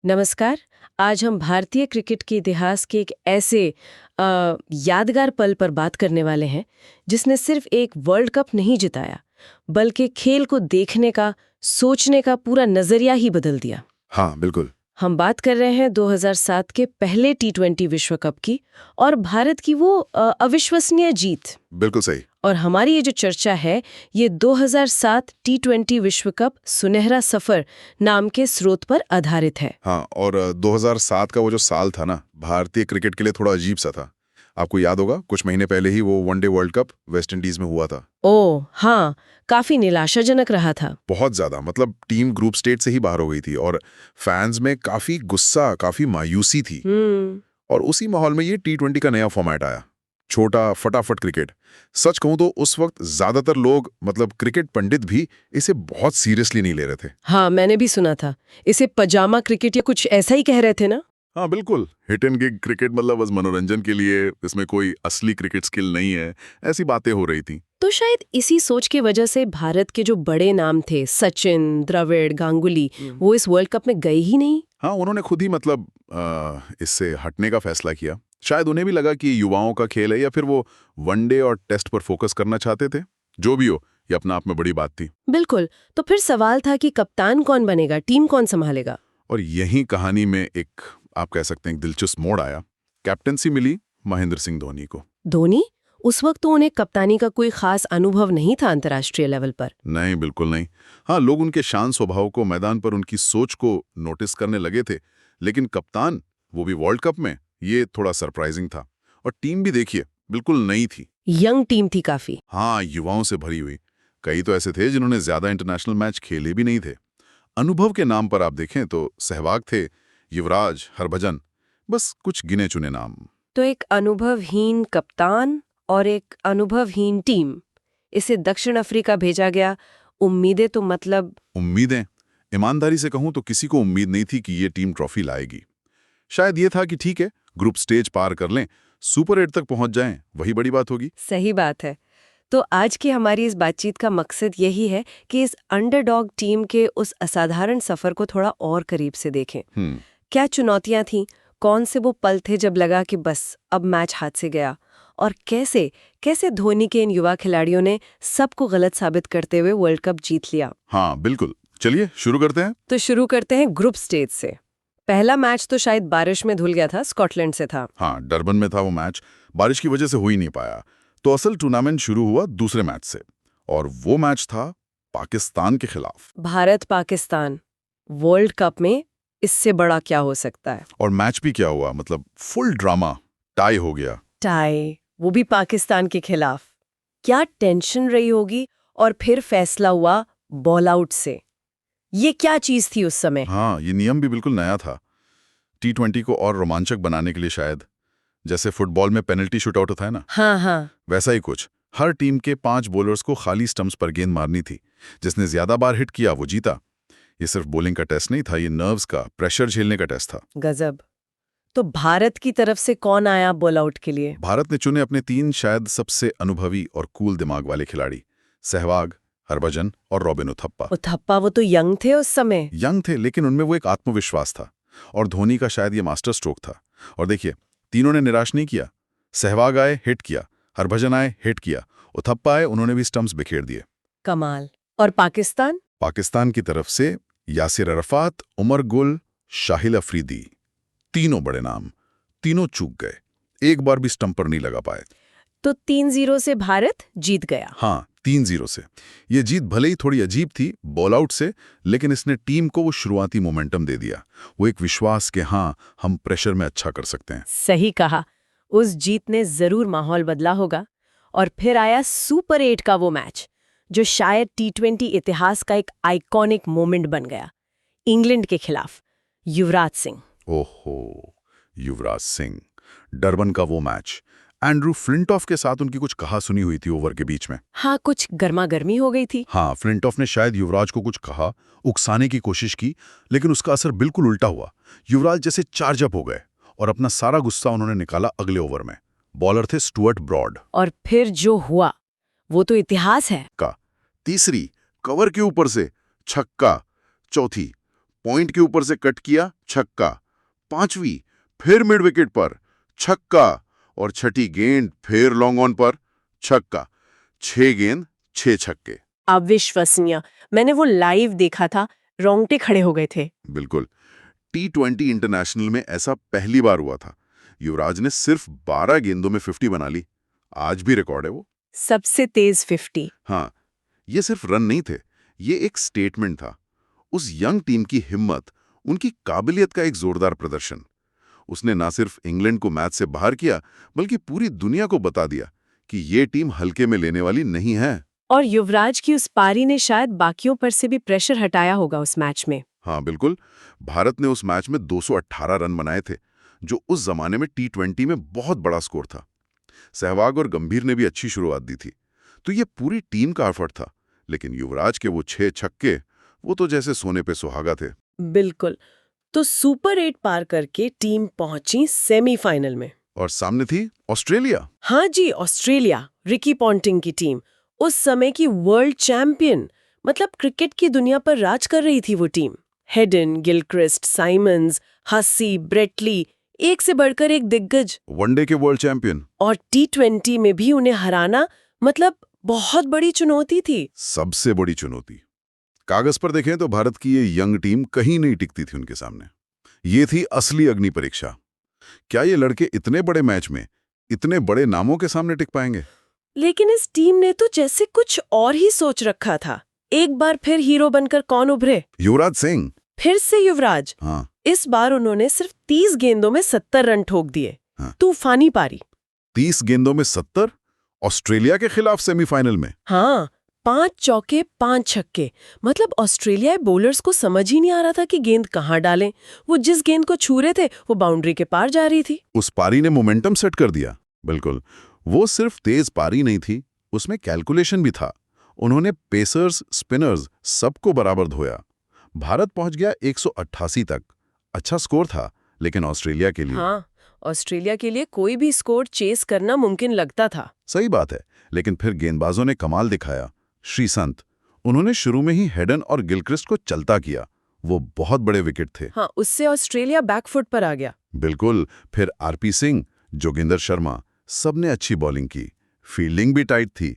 नमस्कार। आज हम भारतीय क्रिकेट के इतिहास के एक ऐसे यादगार पल पर बात करने वाले हैं जिसने सिर्फ एक वर्ल्ड कप नहीं जिताया, बल्कि खेल को देखने का, सोचने का पूरा नजरिया ही बदल दिया। हाँ, बिल्कुल। हम बात कर रहे हैं 2007 के पहले टी20 विश्व कप की और भारत की वो अविश्वसनीय जीत। बिल्कुल सही। और हमारी ये जो चर्चा है, ये 2007 टी20 विश्व कप सुनहरा सफर नाम के स्रोत पर आधारित है। हाँ, और 2007 का वो जो साल था ना, भारतीय क्रिकेट के लिए थोड़ा अजीब सा था। आपको याद होगा, कुछ महीने पहले ही वो one day world cup West Indies में हुआ था। ओह हाँ, काफी निराशाजनक रहा था। बहुत ज्यादा, मतलब टीम ग्रुप स्टेज से ही बाहर हो गई थी और फैंस में काफी गुस्सा, काफी मायूसी थी। और उसी माहौल में ये टी20 का नया फॉर्मेट आया, छोटा फटाफट क्रिकेट। सच कहूं तो उस वक्त ज्यादातर लोग, मतलब क्रिकेट पंडित भी, इसे बहुत सीरियसली नहीं ले रहे थे। हाँ, मैंने भी सुना था। इसे पजामा क्रिकेट या कुछ ऐसा ही कह रहे थे ना। हाँ बिल्कुल, हिट एंड गिग क्रिकेट, मतलब बस मनोरंजन के लिए, इसमें कोई असली क्रिकेट स्किल नहीं है, ऐसी बातें हो रही थी। तो शायद इसी सोच की वजह से भारत के जो बड़े नाम थे, सचिन, द्रविड़, गांगुली, वो इस वर्ल्ड कप में गए ही नहीं। हाँ, उन्होंने खुद ही मतलब इससे हटने का फैसला किया। शायद उन्हें भी लगा कि युवाओं का खेल है, या फिर वो वनडे और टेस्ट पर फोकस करना चाहते थे। जो भी हो, ये अपना आप में बड़ी बात थी। बिल्कुल। तो फिर सवाल था कि कप्तान कौन बनेगा, टीम कौन संभालेगा। और यही कहानी में एक, आप कह सकते हैं, एक दिलचस्प मोड़ आया। कैप्टनसी मिली महेंद्र सिंह धोनी को। धोनी? उस वक्त तो उन्हें कप्तानी का कोई खास अनुभव नहीं था अंतर्राष्ट्रीय लेवल पर। नहीं, बिल्कुल नहीं। हाँ, लोग उनके शांत स्वभाव को, मैदान पर उनकी सोच को नोटिस करने लगे थे, लेकिन कप्तान, वो भी वर्ल्ड कप में, ये थोड़ा सरप्राइजिंग था। और टीम भी देखिए, बिल्कुल नई थी। यंग टीम थी काफी। हाँ, युवाओं से भरी हुई। कई तो ऐसे थे जिन्होंने ज्यादा इंटरनेशनल मैच खेले भी नहीं थे। अनुभव के नाम पर आप देखें तो सहवाग थे, युवराज, हरभजन, बस कुछ गिने चुने नाम। तो एक अनुभवहीन कप्तान और एक अनुभवहीन टीम, इसे दक्षिण अफ्रीका भेजा गया। उम्मीदें तो मतलब उम्मीदें, ईमानदारी से कहूं तो किसी को उम्मीद नहीं थी कि ये टीम ट्रॉफी लाएगी। शायद ये था कि ठीक है, ग्रुप स्टेज पार कर लें, सुपर 8 तक पहुंच जाएं, वही बड़ी बात होगी। सही बात है। तो आज की हमारी इस बातचीत का मकसद यही है कि इस अंडरडॉग टीम के उस असाधारण सफर को थोड़ा और करीब से देखें। क्या चुनौतियां थीं, कौन से वो पल थे जब लगा कि बस अब मैच हाथ से गया, और कैसे कैसे धोनी के इन युवा खिलाड़ियों ने सबको गलत साबित करते हुए वर्ल्ड कप जीत लिया। हाँ बिल्कुल, चलिए शुरू करते हैं। तो शुरू करते हैं ग्रुप स्टेज से। पहला मैच तो शायद बारिश में धुल गया था, स्कॉटलैंड से था। हाँ, डरबन में था वो मैच, बारिश की वजह से हो ही नहीं पाया। तो असल टूर्नामेंट शुरू हुआ दूसरे मैच से, और वो मैच था पाकिस्तान के खिलाफ। भारत पाकिस्तान, वर्ल्ड कप में इससे बड़ा क्या हो सकता है। और मैच भी क्या हुआ, मतलब फुल ड्रामा, टाई हो गया। टाई, वो भी पाकिस्तान के खिलाफ। क्या टेंशन रही होगी। और फिर फैसला हुआ बॉल आउट से। ये क्या चीज थी उस समय। हाँ, ये नियम भी बिल्कुल नया था, टी20 को और रोमांचक बनाने के लिए शायद। जैसे फुटबॉल में पेनल्टी शूटआउट होता है ना, हाँ हाँ। वैसा ही कुछ। हर टीम के 5 बॉलर्स को खाली स्टंप्स पर गेंद मारनी थी। जिसने ज्यादा बार हिट किया वो जीता। ये सिर्फ बॉलिंग का टेस्ट नहीं था, ये नर्व्स का, प्रेशर झेलने का टेस्ट था। गजब। तो भारत की तरफ से कौन आया बॉल आउट के लिए। भारत ने चुने अपने 3 शायद सबसे अनुभवी और कूल दिमाग वाले खिलाड़ी, सहवाग, हरभजन और रॉबिन उथप्पा। उथप्पा, वो तो यंग थे उस समय। यंग थे, लेकिन उनमें वो एक आत्मविश्वास था। और धोनी का शायद ये मास्टर स्ट्रोक था। और देखिए, तीनों ने निराश नहीं किया। सहवाग आए, हिट किया। हरभजन आए, हिट किया। उथप्पा आए, उन्होंने भी स्टंप्स बिखेर दिए। कमाल। और पाकिस्तान? पाकिस्तान की तरफ से यासिर अरफात, उमर गुल, शाहिल अफरीदी, तीनों बड़े नाम, तीनों चूक गए, एक बार भी स्टंप पर नहीं लगा पाए। तो 3-0 से भारत जीत गया। हाँ, 3-0 से। ये जीत भले ही थोड़ी अजीब थी बॉल आउट से, लेकिन इसने टीम को वो शुरुआती मोमेंटम दे दिया, वो एक विश्वास कि हाँ, हम प्रेशर में अच्छा कर सकते हैं। सही कहा। उस जीत ने जरूर माहौल बदला होगा। और फिर आया सुपर 8 का वो मैच, जो शायद टी20 इतिहास का एक आइकॉनिक मोमेंट बन गया। इंग्लैंड के खिलाफ युवराज सिंह। ओहो, युवराज सिंह, डरबन का वो मैच। एंड्रू फ्लिंटॉफ के साथ उनकी कुछ कहा सुनी हुई थी ओवर के बीच में। हाँ, कुछ गर्मा गर्मी हो गई थी। हाँ, फ्लिंटॉफ ने शायद युवराज को कुछ कहा, उकसाने की कोशिश की, लेकिन उसका असर बिल्कुल उल्टा हुआ। युवराज जैसे चार्ज अप हो गए और अपना सारा गुस्सा उन्होंने निकाला अगले ओवर में। बॉलर थे स्टुअर्ट ब्रॉड। और फिर जो हुआ वो तो इतिहास है। का तीसरी, कवर के ऊपर से छक्का, चौथी, पॉइंट के ऊपर से कट किया, छक्का। पांचवी फिर मिड विकेट पर, छक्का। और छठी गेंद फिर लॉन्ग ऑन पर, छक्का। 6 गेंद 6 छक्के। अविश्वसनीय। मैंने वो लाइव देखा था, रोंगटे खड़े हो गए थे। बिल्कुल। T20 इंटरनेशनल में ऐसा पहली बार हुआ था। युवराज ने सिर्फ 12 गेंदों में 50 बना ली। आज भी रिकॉर्ड है वो। सबसे तेज 50। हाँ, ये सिर्फ रन नहीं थे, ये एक स्टेटमेंट था। उस यंग टीम की हिम्मत, उनकी काबिलियत का एक जोरदार प्रदर्शन। उसने ना सिर्फ इंग्लैंड को मैच से बाहर किया, बल्कि पूरी दुनिया को बता दिया कि ये टीम हल्के में लेने वाली नहीं है। और युवराज की उस पारी ने शायद बाकियों पर से भी प्रेशर हटाया होगा उस मैच में। हाँ बिल्कुल। भारत ने उस मैच में 218 रन बनाए थे, जो उस जमाने में T20 में बहुत बड़ा स्कोर था। सहवाग और गंभीर ने भी अच्छी शुरुआत दी थी। तो ये पूरी टीम का एफर्ट था, लेकिन युवराज के वो 6 छक्के, वो तो जैसे सोने पे सुहागा थे। बिल्कुल। तो सुपर 8 पार करके टीम पहुंची सेमीफाइनल में। और सामने थी ऑस्ट्रेलिया। हाँ जी, ऑस्ट्रेलिया, रिकी पॉन्टिंग की टीम, उस समय की वर्ल्ड चैंपियन। मतलब क्रिकेट की दुनिया पर राज कर रही थी वो टीम। हेडन, गिलक्रिस्ट, साइमंस, हसी, ब्रेटली, एक से बढ़कर एक दिग्गज। वनडे के वर्ल्ड चैंपियन। और T20 में भी उन्हें हराना मतलब बहुत बड़ी चुनौती थी। सबसे बड़ी चुनौती। कागज पर देखें तो भारत की ये यंग टीम कहीं नहीं टिकती थी उनके सामने। ये थी असली अग्नि परीक्षा। क्या ये लड़के इतने बड़े मैच में इतने बड़े नामों के सामने टिक पाएंगे? लेकिन इस टीम ने तो जैसे कुछ और ही सोच रखा था। एक बार फिर हीरो बनकर कौन उभरे? युवराज सिंह। फिर से युवराज। हाँ। इस बार उन्होंने सिर्फ 30 गेंदों में 70 रन ठोक दिए। हाँ। तूफानी पारी। 30 गेंदों में 70, ऑस्ट्रेलिया के खिलाफ सेमीफाइनल में। हाँ, 5 चौके 5 छक्के। मतलब ऑस्ट्रेलियाई बॉलर्स को समझ ही नहीं आ रहा था कि गेंद कहाँ डालें। वो जिस गेंद को छू रहे थे वो बाउंड्री के पार जा रही थी। उस पारी ने मोमेंटम सेट कर दिया। बिल्कुल। वो सिर्फ तेज पारी नहीं थी, उसमें कैलकुलेशन भी था। उन्होंने पेसर्स, स्पिनर्स सबको बराबर धोया। भारत पहुंच गया 188 तक। अच्छा स्कोर था, लेकिन ऑस्ट्रेलिया के लिए। हाँ, ऑस्ट्रेलिया के लिए कोई भी स्कोर चेस करना मुमकिन लगता था। सही बात है, लेकिन फिर गेंदबाजों ने कमाल दिखाया। श्रीसंत, उन्होंने शुरू में ही हेडन और गिलक्रिस्ट को चलता किया। वो बहुत बड़े विकेट थे। हाँ, उससे ऑस्ट्रेलिया बैकफुट पर आ गया। बिल्कुल। फिर आरपी सिंह, जोगिंदर शर्मा, सबने अच्छी बॉलिंग की। फील्डिंग भी टाइट थी।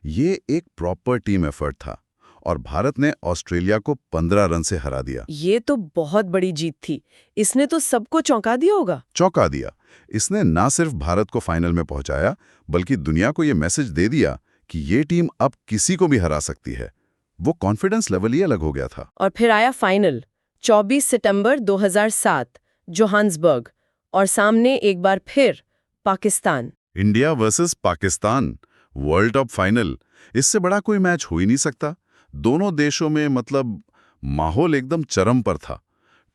ये एक प्रॉपर टीम एफर्ट था और भारत ने ऑस्ट्रेलिया को 15 रन से हरा दिया। ये तो बहुत बड़ी जीत थी। इसने तो सबको चौंका दिया होगा। चौंका दिया। इसने ना सिर्फ भारत को फाइनल में पहुंचाया, बल्कि दुनिया को ये मैसेज दे दिया कि ये टीम अब किसी को भी हरा सकती है। वो कॉन्फिडेंस लेवल ही अलग हो गया था। और फिर आया फाइनल 24 सितंबर 2007, जोहान्सबर्ग। और सामने एक बार फिर Pakistan. India versus Pakistan, world cup final. इससे बड़ा कोई मैच हो ही नहीं सकता। दोनों देशों में मतलब माहौल एकदम चरम पर था।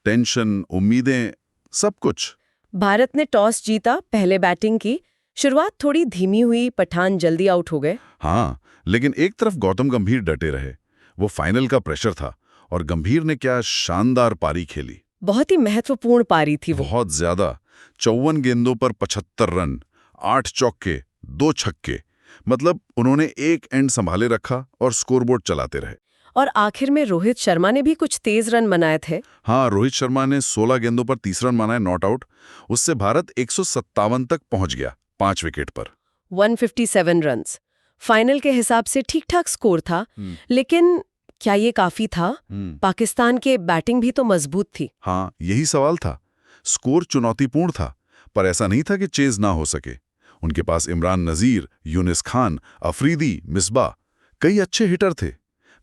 टेंशन, उम्मीदें, सब कुछ। भारत ने टॉस जीता, पहले बैटिंग की। शुरुआत थोड़ी धीमी हुई, पठान जल्दी आउट हो गए। हाँ, लेकिन एक तरफ गौतम गंभीर डटे रहे। वो फाइनल का प्रेशर था और गंभीर ने क्या शानदार पारी खेली। बहुत ही महत्वपूर्ण पारी थी वो। बहुत ज्यादा। 54 गेंदों पर 75 रन, 8 चौके, 2 छक्के। मतलब उन्होंने एक एंड संभाले रखा और स्कोरबोर्ड चलाते रहे। और आखिर में रोहित शर्मा ने भी कुछ तेज रन बनाए थे। हाँ, रोहित शर्मा ने 16 गेंदों पर 30 रन बनाए, नॉट आउट। उससे भारत 157 तक पहुंच गया, 5 विकेट पर। 157 रन्स। फाइनल के हिसाब से ठीक-ठाक स्कोर था, लेकिन क्या ये काफी था? पाकिस्तान के बैटिंग भी तो मजबूत थी। हाँ, यही सवाल था। स्कोर चुनौतीपूर्ण था, पर ऐसा नहीं था कि चेज ना हो सके। उनके पास इमरान नजीर, यूनिस खान, अफरीदी, मिसबा, कई अच्छे हिटर थे।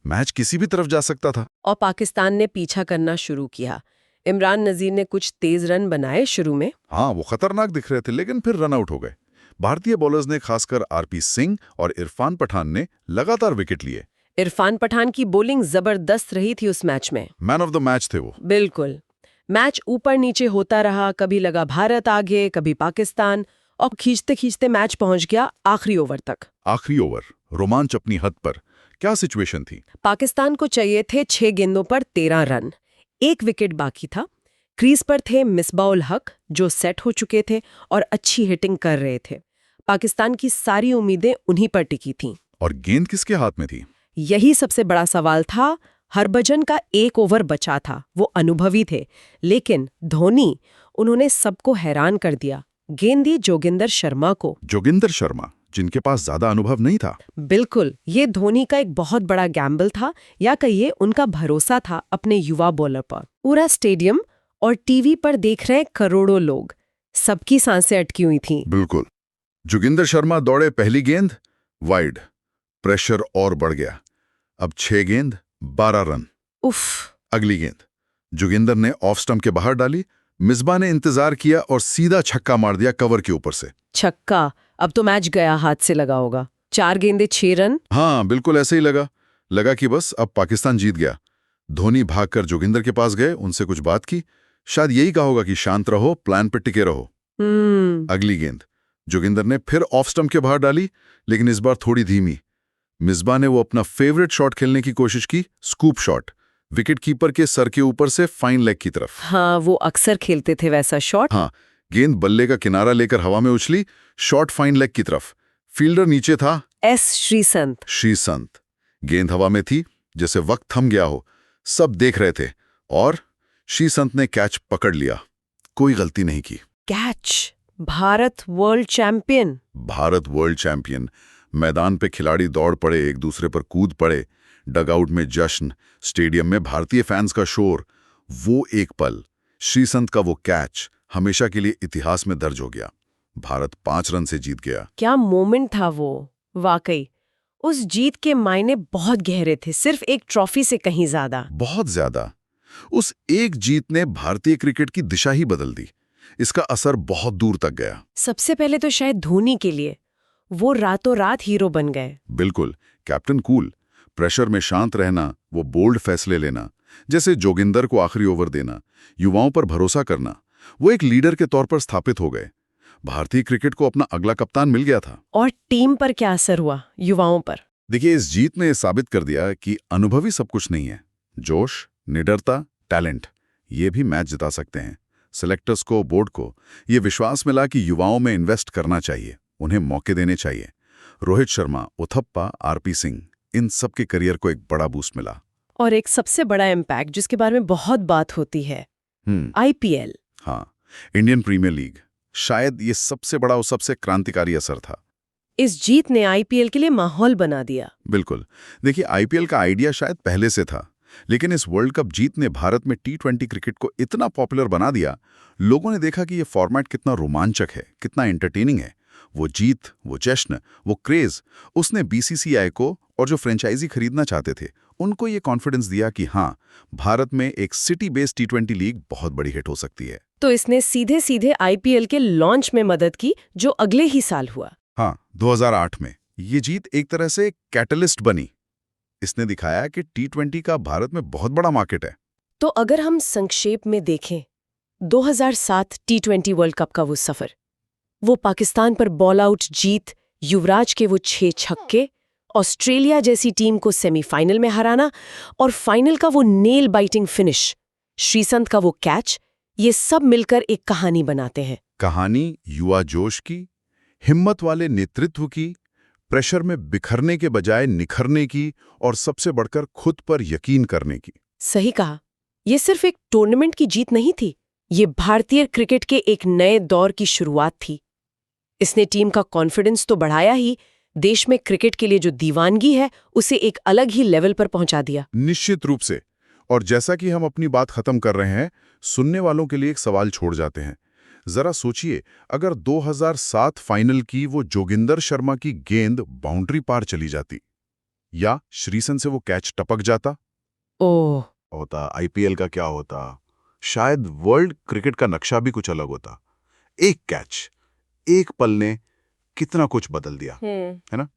मैच किसी भी तरफ जा सकता था। और पाकिस्तान ने पीछा करना शुरू किया। इमरान नजीर ने कुछ तेज रन बनाए शुरू में। हाँ, वो खतरनाक दिख रहे थे, लेकिन फिर रन आउट हो गए। भारतीय बॉलर्स ने, खासकर आरपी सिंह और इरफान पठान ने लगातार विकेट लिए। इरफान पठान की बॉलिंग जबरदस्त रही थी उस मैच में। मैन ऑफ द मैच थे वो। बिल्कुल। मैच ऊपर नीचे होता रहा, कभी लगा भारत आगे, कभी पाकिस्तान, और खींचते खींचते मैच पहुंच गया आखिरी ओवर तक। आखिरी ओवर, रोमांच अपनी हद पर। क्या सिचुएशन थी? पाकिस्तान को चाहिए थे 6 गेंदों पर 13 रन। 1 विकेट बाकी था। क्रीज पर थे मिसबाउल हक, जो सेट हो चुके थे और अच्छी हिटिंग कर रहे थे। पाकिस्तान की सारी उम्मीदें उन्हीं पर टिकी थीं। और गेंद किसके हाथ में थी? यही सबसे बड़ा सवाल था। हरभजन का 1 ओवर बचा था, वो अनुभवी थे, लेकिन धोनी, उन्होंने सबको हैरान कर दिया। गेंद दी जोगिंदर शर्मा को। जोगिंदर शर्मा, जिनके पास ज्यादा अनुभव नहीं था। बिल्कुल, ये धोनी का एक बहुत बड़ा गैम्बल था, या कहिए उनका भरोसा था अपने युवा बॉलर पर। पूरा स्टेडियम और टीवी पर देख रहे करोड़ों लोग, सबकी सांसें अटकी हुई थीं। बिल्कुल। जोगिंदर शर्मा दौड़े, पहली गेंद वाइड, प्रेशर और बढ़ गया। अब 6 गेंद 12 रन। उफ। अगली गेंद जोगिंदर ने ऑफ स्टंप के बाहर डाली, मिसबा ने इंतजार किया और सीधा छक्का मार दिया कवर के ऊपर से। छक्का, अब तो मैच गया, हाथ से लगा होगा। 4 गेंदे 6 रन। हाँ, बिल्कुल ऐसे ही लगा कि बस अब पाकिस्तान जीत गया। धोनी भागकर जोगिंदर के पास गए, उनसे कुछ बात की, शायद यही कहा होगा कि शांत रहो, प्लान पे टिके रहो। अगली गेंद जोगिंदर ने फिर ऑफ स्टंप के बाहर डाली, लेकिन इस बार थोड़ी धीमी। मिसबा ने वो अपना फेवरेट शॉट खेलने की कोशिश की, स्कूप शॉट, विकेट कीपर के सर के ऊपर से फाइन लेग की तरफ। हाँ, वो अक्सर खेलते थे वैसा शॉट। हाँ, गेंद बल्ले का किनारा लेकर हवा में उछली, शॉट फाइन लेग की तरफ। फील्डर नीचे था, एस श्रीसंत। गेंद हवा में थी, जैसे वक्त थम गया हो। सब देख रहे थे और श्रीसंत ने कैच पकड़ लिया, कोई गलती नहीं की। Catch. Bharat world champion. Bharat world champion. मैदान पे खिलाड़ी दौड़ पड़े, एक दूसरे पर कूद पड़े, डगआउट में जश्न, स्टेडियम में भारतीय फैंस का शोर। वो एक पल, श्रीसंत का वो कैच, हमेशा के लिए इतिहास में दर्ज हो गया। भारत 5 रन से जीत गया। क्या मोमेंट था वो, वाकई। उस जीत के मायने बहुत गहरे थे, सिर्फ एक ट्रॉफी से कहीं ज्यादा। बहुत ज्यादा। उस एक जीत ने भारतीय क्रिकेट की दिशा ही बदल दी। इसका असर बहुत दूर तक गया। सबसे पहले तो शायद धोनी के लिए, वो रातों रात हीरो बन गए। बिल्कुल, कैप्टन कूल, प्रेशर में शांत रहना, वो बोल्ड फैसले लेना, जैसे जोगिंदर को आखिरी ओवर देना, युवाओं पर भरोसा करना, वो एक लीडर के तौर पर स्थापित हो गए। भारतीय क्रिकेट को अपना अगला कप्तान मिल गया था। और टीम पर क्या असर हुआ, युवाओं पर? देखिए, इस जीत ने साबित कर दिया कि अनुभवी सब कुछ नहीं है। जोश, निडरता, टैलेंट, ये भी मैच जिता सकते हैं। सेलेक्टर्स को, बोर्ड को ये विश्वास मिला कि युवाओं में इन्वेस्ट करना चाहिए, उन्हें मौके देने चाहिए। रोहित शर्मा, उथप्पा, आरपी सिंह, इन सब के करियर को एक बड़ा बूस्ट मिला। और एक सबसे बड़ा इम्पैक्ट जिसके बारे में बहुत बात होती है, आईपीएल। हाँ, इंडियन प्रीमियर लीग, शायद ये सबसे बड़ा और सबसे क्रांतिकारी असर था। इस जीत ने आईपीएल के लिए माहौल बना दिया। बिल्कुल। देखिए, आईपीएल का आइडिया शायद पहले से था, लेकिन इस वर्ल्ड कप जीत ने भारत में T20 क्रिकेट को इतना पॉपुलर बना दिया। लोगों ने देखा कि ये फॉर्मेट कितना रोमांचक है, कितना एंटरटेनिंग है। वो जीत, वो जश्न, वो क्रेज, उसने बीसीसीआई को और जो फ्रेंचाइजी खरीदना चाहते थे उनको ये कॉन्फिडेंस दिया कि हाँ, भारत में एक सिटी बेस्ड T20 लीग बहुत बड़ी हिट हो सकती है। तो इसने सीधे सीधे आईपीएल के लॉन्च में मदद की, जो अगले ही साल हुआ। हाँ, 2008 में ये जीत एक तरह से कैटलिस्ट बनी। इसने दिखाया कि T20 का भारत में बहुत बड़ा मार्केट है। तो अगर हम संक्षेप में देखें, 2007 T20 वर्ल्ड कप का वो सफर, वो पाकिस्तान पर बॉल आउट जीत, युवराज के वो 6 छक्के, ऑस्ट्रेलिया जैसी टीम को सेमीफाइनल में हराना और फाइनल का वो नेल बाइटिंग फिनिश, श्रीसंत का वो कैच, ये सब मिलकर एक कहानी बनाते हैं। कहानी युवा जोश की, हिम्मत वाले नेतृत्व की, प्रेशर में बिखरने के बजाय निखरने की, और सबसे बढ़कर खुद पर यकीन करने की। सही कहा, ये सिर्फ एक टूर्नामेंट की जीत नहीं थी, ये भारतीय क्रिकेट के एक नए दौर की शुरुआत थी। इसने टीम का कॉन्फिडेंस तो बढ़ाया ही, देश में क्रिकेट के लिए जो दीवानगी है उसे एक अलग ही लेवल पर पहुंचा दिया। निश्चित रूप से। और जैसा कि हम अपनी बात खत्म कर रहे हैं, सुनने वालों के लिए एक सवाल छोड़ जाते हैं। जरा सोचिए, अगर 2007 फाइनल की वो जोगिंदर शर्मा की गेंद बाउंड्री पार चली जाती, या श्रीसंत से वो कैच टपक जाता, ओह होता आईपीएल का क्या होता? शायद वर्ल्ड क्रिकेट का नक्शा भी कुछ अलग होता। एक कैच, एक पल ने कितना कुछ बदल दिया, है ना?